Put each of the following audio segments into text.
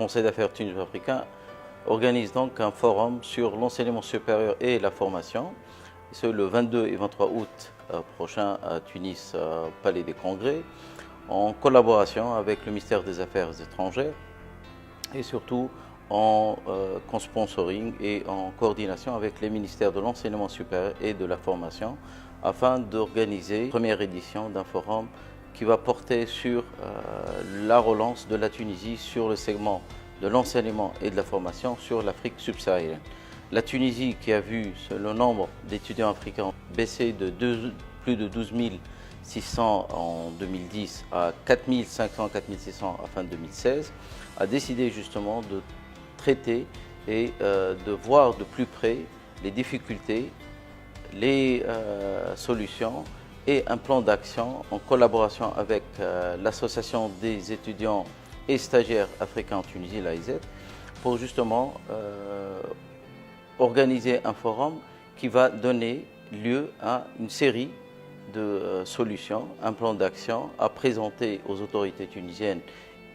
Conseil d'affaires tuniso-africain organise donc un forum sur l'enseignement supérieur et la formation, ce le 22 et 23 août prochain à Tunis, au Palais des Congrès, en collaboration avec le ministère des Affaires étrangères et surtout en co-sponsoring et en coordination avec les ministères de l'enseignement supérieur et de la formation afin d'organiser la première édition d'un forum qui va porter sur la relance de la Tunisie sur le segment de l'enseignement et de la formation sur l'Afrique subsaharienne. La Tunisie qui a vu le nombre d'étudiants africains baisser de plus de 12 600 en 2010 à 4 500, 4 600 à fin 2016, a décidé justement de traiter et de voir de plus près les difficultés, les solutions et un plan d'action en collaboration avec l'Association des étudiants et stagiaires africains en Tunisie, l'AIZ, pour justement organiser un forum qui va donner lieu à une série de solutions, un plan d'action à présenter aux autorités tunisiennes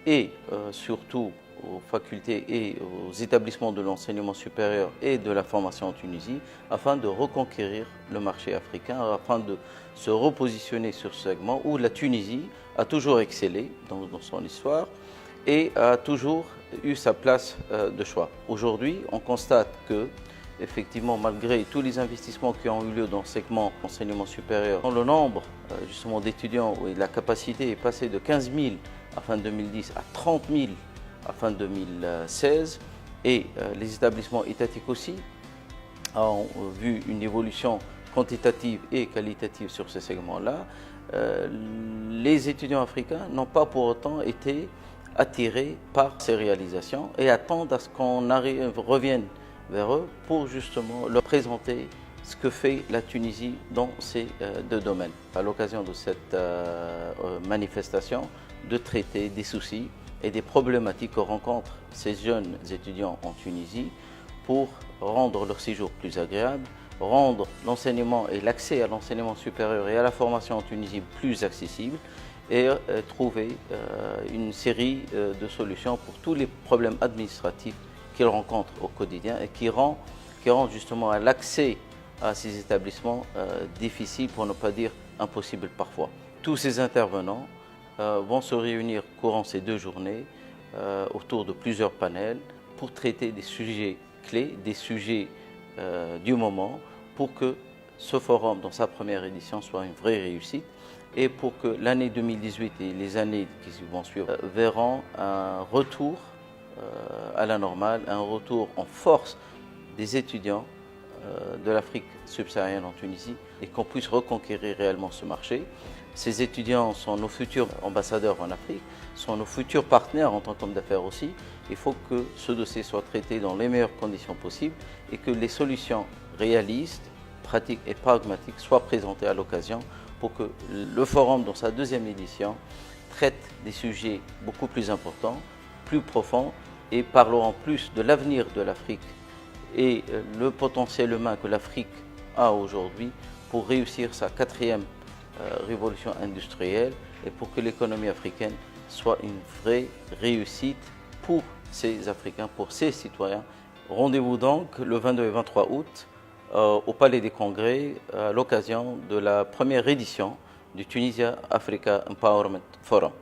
et surtout aux facultés et aux établissements de l'enseignement supérieur et de la formation en Tunisie afin de reconquérir le marché africain, afin de se repositionner sur ce segment où la Tunisie a toujours excellé dans son histoire et a toujours eu sa place de choix. Aujourd'hui, on constate que effectivement, malgré tous les investissements qui ont eu lieu dans le segment enseignement supérieur, le nombre justement d'étudiants et la capacité est passée de 15 000 à fin 2010 à 30 000 à fin 2016 et les établissements étatiques aussi ont vu une évolution quantitative et qualitative sur ce segment-là. Les étudiants africains n'ont pas pour autant été attirés par ces réalisations et attendent à ce qu'on revienne vers eux pour justement leur présenter ce que fait la Tunisie dans ces deux domaines. À l'occasion de cette manifestation, de traiter des soucis et des problématiques que rencontrent ces jeunes étudiants en Tunisie pour rendre leur séjour plus agréable, rendre l'enseignement et l'accès à l'enseignement supérieur et à la formation en Tunisie plus accessible et trouver une série de solutions pour tous les problèmes administratifs qu'ils rencontrent au quotidien et qui rend justement l'accès à ces établissements difficile, pour ne pas dire impossible parfois. Tous ces intervenants vont se réunir courant ces 2 journées autour de plusieurs panels pour traiter des sujets clés, des sujets du moment, pour que ce forum, dans sa première édition, soit une vraie réussite et pour que l'année 2018 et les années qui vont suivre verront un retour à la normale, un retour en force des étudiants de l'Afrique subsaharienne en Tunisie et qu'on puisse reconquérir réellement ce marché. Ces étudiants sont nos futurs ambassadeurs en Afrique, sont nos futurs partenaires en tant qu'hommes d'affaires aussi. Il faut que ce dossier soit traité dans les meilleures conditions possibles et que les solutions réalistes, pratiques et pragmatiques soient présentées à l'occasion pour que le forum, dans sa 2e édition, traite des sujets beaucoup plus importants, plus profonds et parleront plus de l'avenir de l'Afrique et le potentiel humain que l'Afrique a aujourd'hui pour réussir sa 4e révolution industrielle et pour que l'économie africaine soit une vraie réussite pour ces Africains, pour ces citoyens. Rendez-vous donc le 22 et 23 août au Palais des Congrès à l'occasion de la première édition du Tunisia Africa Empowerment Forum.